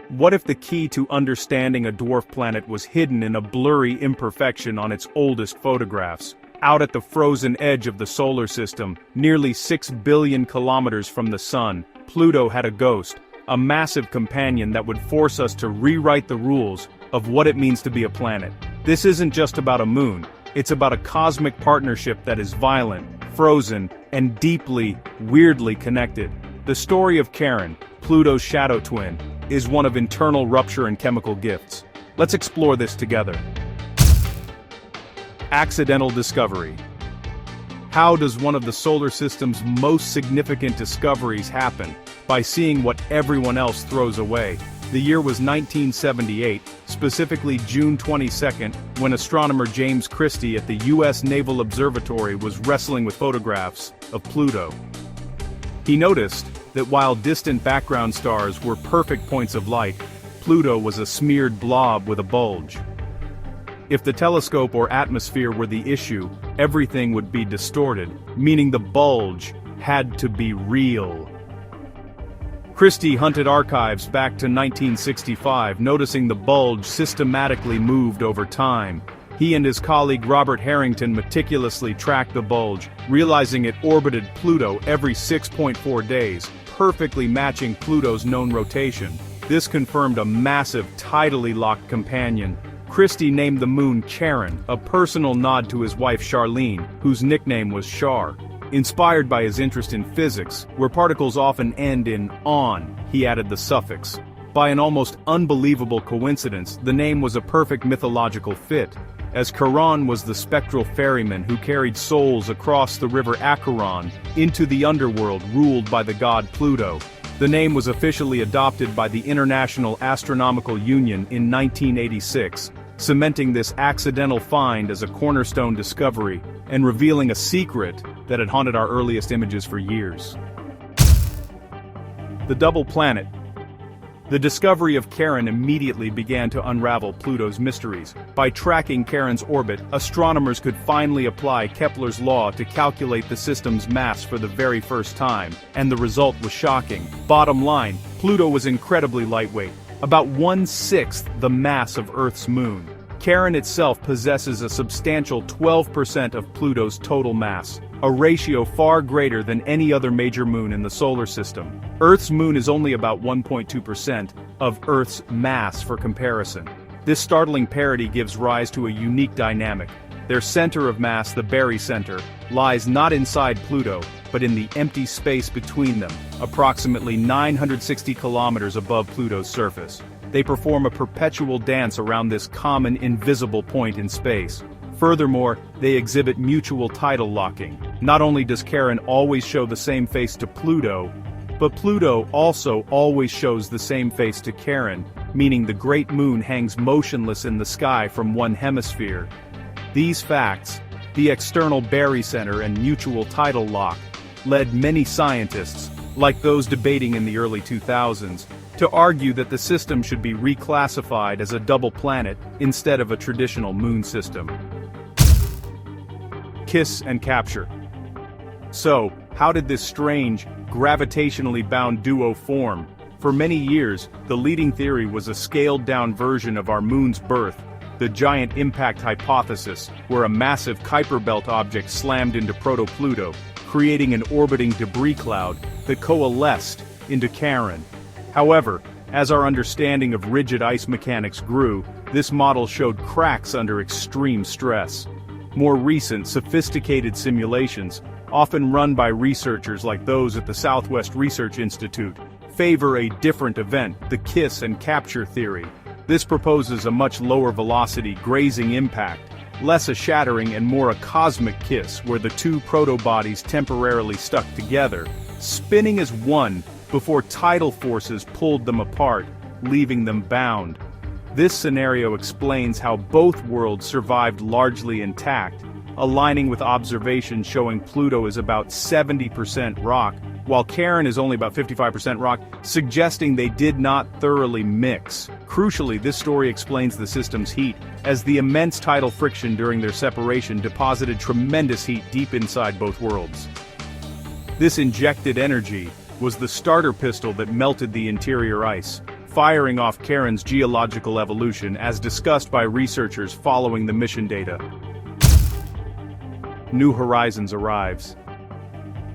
What if the key to understanding a dwarf planet was hidden in a blurry imperfection on its oldest photographs? Out at the frozen edge of the solar system, nearly 6 billion kilometers from the sun, Pluto had a ghost, a massive companion that would force us to rewrite the rules of what it means to be a planet. This isn't just about a moon, it's about a cosmic partnership that is violent, frozen, and deeply, weirdly connected. The story of Charon, Pluto's shadow twin, is one of internal rupture and chemical gifts. Let's explore this together. Accidental discovery. How does one of the solar system's most significant discoveries happen? By seeing what everyone else throws away. The year was 1978, specifically June 22nd, when astronomer James Christie at the U.S. Naval Observatory was wrestling with photographs of Pluto. He noticed that while distant background stars were perfect points of light, Pluto was a smeared blob with a bulge. If the telescope or atmosphere were the issue, everything would be distorted, meaning the bulge had to be real. Christie hunted archives back to 1965, noticing the bulge systematically moved over time. He and his colleague Robert Harrington meticulously tracked the bulge, realizing it orbited Pluto every 6.4 days, perfectly matching Pluto's known rotation. This confirmed a massive, tidally locked companion. Christie named the moon Charon, a personal nod to his wife Charlene, whose nickname was Char. Inspired by his interest in physics, where particles often end in "on," he added the suffix. By an almost unbelievable coincidence, the name was a perfect mythological fit, as Charon was the spectral ferryman who carried souls across the river Acheron into the underworld ruled by the god Pluto. The name was officially adopted by the International Astronomical Union in 1986, cementing this accidental find as a cornerstone discovery and revealing a secret that had haunted our earliest images for years. The double planet. The discovery of Charon immediately began to unravel Pluto's mysteries. By tracking Charon's orbit, astronomers could finally apply Kepler's law to calculate the system's mass for the very first time, and the result was shocking. Bottom line, Pluto was incredibly lightweight, about 1/6 the mass of Earth's moon. Charon itself possesses a substantial 12% of Pluto's total mass, a ratio far greater than any other major moon in the solar system. Earth's moon is only about 1.2% of Earth's mass for comparison. This startling parity gives rise to a unique dynamic. Their center of mass, the barycenter, lies not inside Pluto, but in the empty space between them, approximately 960 kilometers above Pluto's surface. They perform a perpetual dance around this common invisible point in space. Furthermore, they exhibit mutual tidal locking. Not only does Charon always show the same face to Pluto, but Pluto also always shows the same face to Charon, meaning the great moon hangs motionless in the sky from one hemisphere. These facts, the external barycenter and mutual tidal lock, led many scientists, like those debating in the early 2000s, to argue that the system should be reclassified as a double planet instead of a traditional moon system. Kiss and capture. So, how did this strange, gravitationally bound duo form? For many years, the leading theory was a scaled-down version of our moon's birth, the giant impact hypothesis, where a massive Kuiper belt object slammed into proto-Pluto, creating an orbiting debris cloud that coalesced into Charon. However, as our understanding of rigid ice mechanics grew, this model showed cracks under extreme stress. More recent, sophisticated simulations, often run by researchers like those at the Southwest Research Institute, favor a different event, the kiss and capture theory. This proposes a much lower velocity grazing impact, less a shattering and more a cosmic kiss where the two proto-bodies temporarily stuck together, spinning as one before tidal forces pulled them apart, leaving them bound. This scenario explains how both worlds survived largely intact, aligning with observations showing Pluto is about 70% rock, while Charon is only about 55% rock, suggesting they did not thoroughly mix. Crucially, this story explains the system's heat, as the immense tidal friction during their separation deposited tremendous heat deep inside both worlds. This injected energy was the starter pistol that melted the interior ice, firing off Charon's geological evolution as discussed by researchers following the mission data. New Horizons arrives.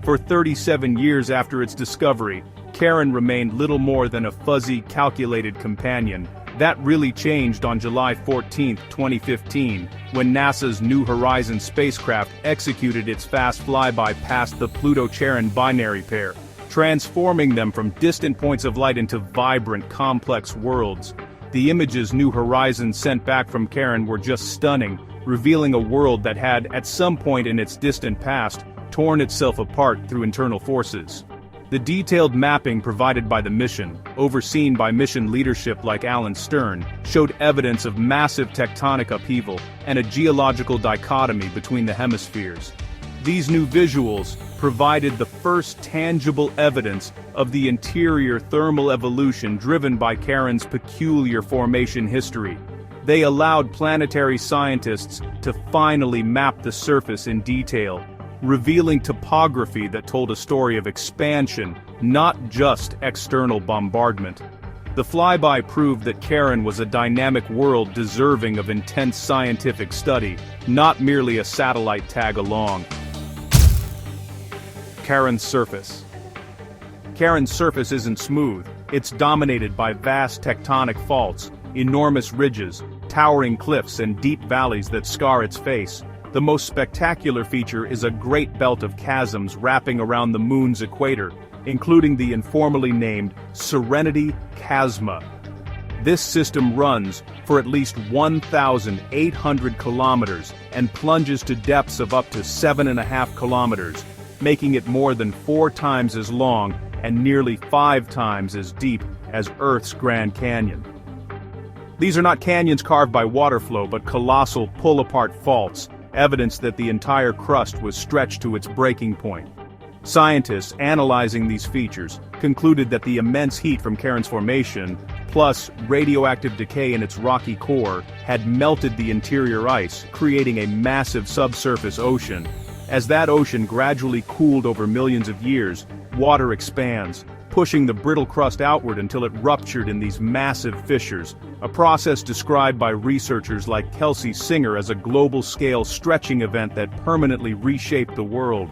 For 37 years after its discovery, Charon remained little more than a fuzzy, calculated companion. That really changed on July 14, 2015, when NASA's New Horizons spacecraft executed its fast flyby past the Pluto-Charon binary pair, transforming them from distant points of light into vibrant, complex worlds. The images New Horizons sent back from Charon were just stunning, revealing a world that had, at some point in its distant past, torn itself apart through internal forces. The detailed mapping provided by the mission, overseen by mission leadership like Alan Stern, showed evidence of massive tectonic upheaval and a geological dichotomy between the hemispheres. These new visuals provided the first tangible evidence of the interior thermal evolution driven by Charon's peculiar formation history. They allowed planetary scientists to finally map the surface in detail, revealing topography that told a story of expansion, not just external bombardment. The flyby proved that Charon was a dynamic world deserving of intense scientific study, not merely a satellite tag-along. Charon's surface. Charon's surface isn't smooth. It's dominated by vast tectonic faults, enormous ridges, towering cliffs and deep valleys that scar its face. The most spectacular feature is a great belt of chasms wrapping around the Moon's equator, including the informally named Serenity Chasma. This system runs for at least 1,800 kilometers and plunges to depths of up to 7.5 kilometers, making it more than 4 times as long and nearly 5 times as deep as Earth's Grand Canyon. These are not canyons carved by water flow but colossal pull-apart faults, evidence that the entire crust was stretched to its breaking point. Scientists analyzing these features concluded that the immense heat from Charon's formation, plus radioactive decay in its rocky core, had melted the interior ice, creating a massive subsurface ocean. As that ocean gradually cooled over millions of years, water expands, pushing the brittle crust outward until it ruptured in these massive fissures, a process described by researchers like Kelsey Singer as a global-scale stretching event that permanently reshaped the world.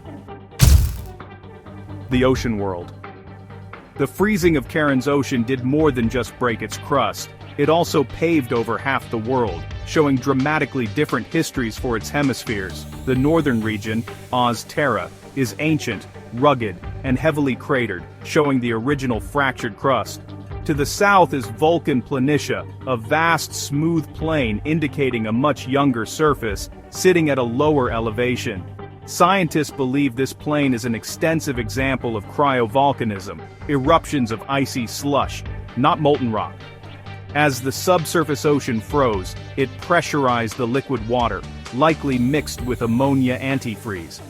The ocean world. The freezing of Charon's ocean did more than just break its crust. It also paved over half the world, showing dramatically different histories for its hemispheres. The northern region, Oz Terra, is ancient, rugged, and heavily cratered, showing the original fractured crust. To the south is Vulcan Planitia, a vast smooth plain indicating a much younger surface, sitting at a lower elevation. Scientists believe this plain is an extensive example of cryovolcanism, eruptions of icy slush, not molten rock. As the subsurface ocean froze, it pressurized the liquid water, likely mixed with ammonia antifreeze.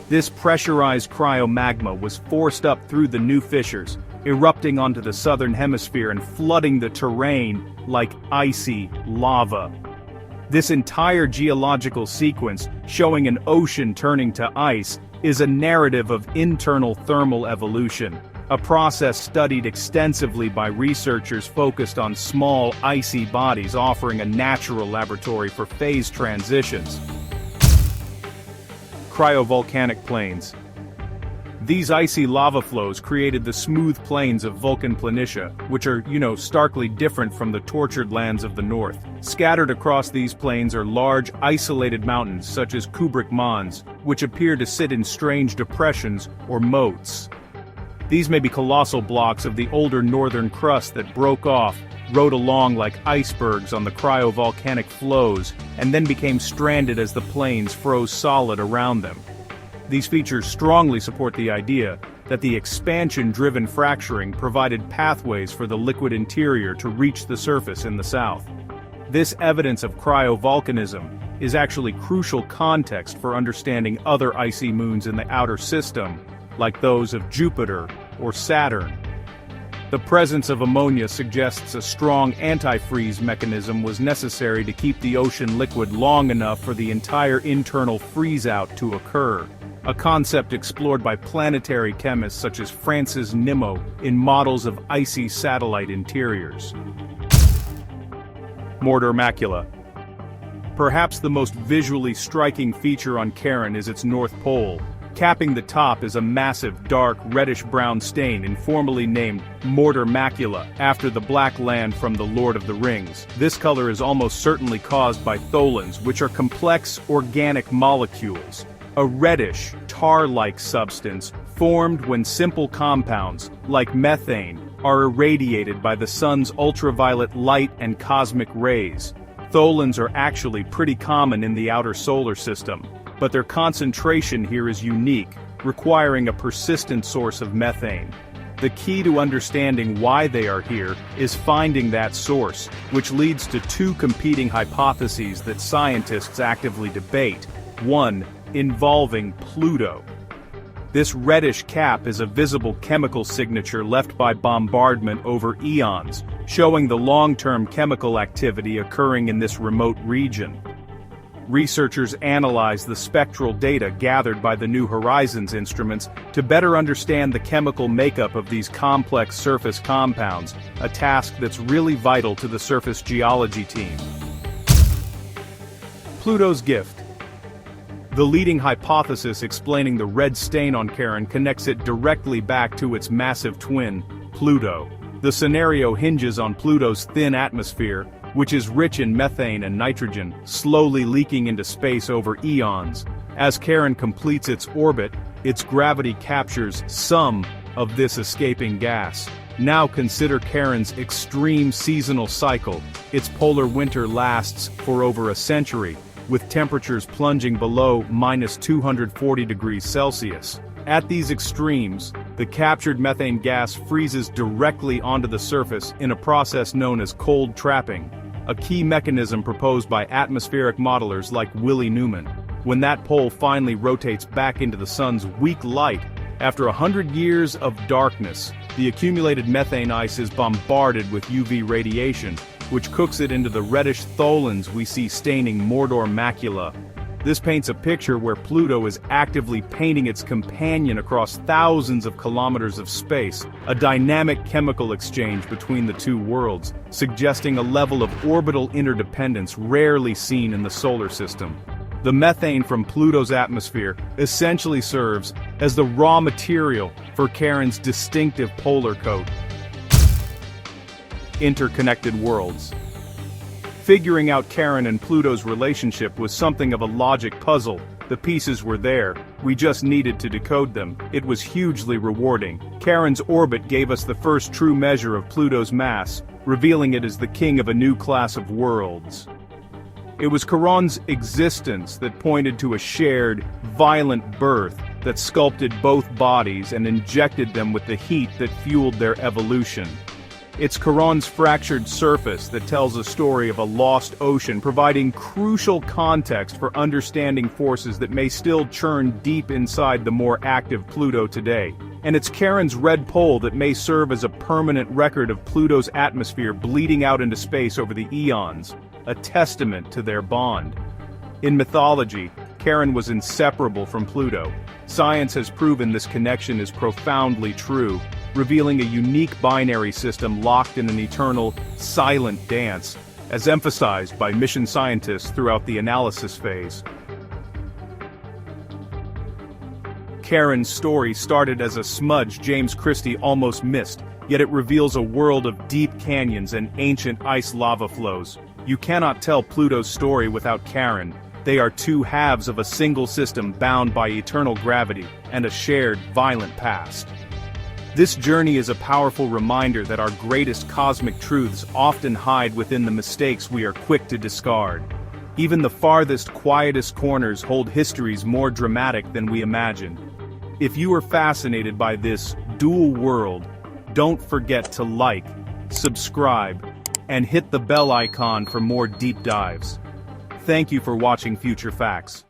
This pressurized cryomagma was forced up through the new fissures, erupting onto the southern hemisphere and flooding the terrain like icy lava. This entire geological sequence, showing an ocean turning to ice, is a narrative of internal thermal evolution, a process studied extensively by researchers focused on small, icy bodies offering a natural laboratory for phase transitions. Cryovolcanic plains. These icy lava flows created the smooth plains of Vulcan Planitia, which are, starkly different from the tortured lands of the north. Scattered across these plains are large, isolated mountains such as Kubrick Mons, which appear to sit in strange depressions or moats. These may be colossal blocks of the older northern crust that broke off, rode along like icebergs on the cryovolcanic flows, and then became stranded as the plains froze solid around them. These features strongly support the idea that the expansion-driven fracturing provided pathways for the liquid interior to reach the surface in the south. This evidence of cryovolcanism is actually crucial context for understanding other icy moons in the outer system, like those of Jupiter or Saturn. The presence of ammonia suggests a strong antifreeze mechanism was necessary to keep the ocean liquid long enough for the entire internal freeze-out to occur, a concept explored by planetary chemists such as Francis Nimmo in models of icy satellite interiors. Mordor Macula. Perhaps the most visually striking feature on Charon is its north pole. Capping the top is a massive, dark, reddish-brown stain informally named Mordor Macula, after the black land from The Lord of the Rings. This color is almost certainly caused by tholins, which are complex organic molecules, a reddish, tar-like substance formed when simple compounds, like methane, are irradiated by the sun's ultraviolet light and cosmic rays. Tholins are actually pretty common in the outer solar system, but their concentration here is unique, requiring a persistent source of methane. The key to understanding why they are here is finding that source, which leads to two competing hypotheses that scientists actively debate. One, involving Pluto. This reddish cap is a visible chemical signature left by bombardment over eons, showing the long-term chemical activity occurring in this remote region. Researchers analyze the spectral data gathered by the New Horizons instruments to better understand the chemical makeup of these complex surface compounds, a task that's really vital to the surface geology team. Pluto's gift. The leading hypothesis explaining the red stain on Charon connects it directly back to its massive twin, Pluto. The scenario hinges on Pluto's thin atmosphere, which is rich in methane and nitrogen, slowly leaking into space over eons. As Charon completes its orbit, its gravity captures some of this escaping gas. Now consider Charon's extreme seasonal cycle. Its polar winter lasts for over a century, with temperatures plunging below -240 degrees Celsius. At these extremes, the captured methane gas freezes directly onto the surface in a process known as cold trapping, a key mechanism proposed by atmospheric modelers like Willie Newman. When that pole finally rotates back into the sun's weak light, after 100 years of darkness, the accumulated methane ice is bombarded with UV radiation, which cooks it into the reddish tholins we see staining Mordor Macula. This paints a picture where Pluto is actively painting its companion across thousands of kilometers of space, a dynamic chemical exchange between the two worlds, suggesting a level of orbital interdependence rarely seen in the solar system. The methane from Pluto's atmosphere essentially serves as the raw material for Charon's distinctive polar coat. Interconnected worlds. Figuring out Charon and Pluto's relationship was something of a logic puzzle. The pieces were there, we just needed to decode them. It was hugely rewarding. Charon's orbit gave us the first true measure of Pluto's mass, revealing it as the king of a new class of worlds. It was Charon's existence that pointed to a shared, violent birth that sculpted both bodies and injected them with the heat that fueled their evolution. It's Charon's fractured surface that tells a story of a lost ocean, providing crucial context for understanding forces that may still churn deep inside the more active Pluto today. And it's Charon's red pole that may serve as a permanent record of Pluto's atmosphere bleeding out into space over the eons, a testament to their bond. In mythology, Charon was inseparable from Pluto. Science has proven this connection is profoundly true, revealing a unique binary system locked in an eternal, silent dance, as emphasized by mission scientists throughout the analysis phase. Charon's story started as a smudge James Christie almost missed, yet it reveals a world of deep canyons and ancient ice lava flows. You cannot tell Pluto's story without Charon. They are two halves of a single system bound by eternal gravity and a shared, violent past. This journey is a powerful reminder that our greatest cosmic truths often hide within the mistakes we are quick to discard. Even the farthest, quietest corners hold histories more dramatic than we imagine. If you are fascinated by this dual world, don't forget to like, subscribe, and hit the bell icon for more deep dives. Thank you for watching Future Facts.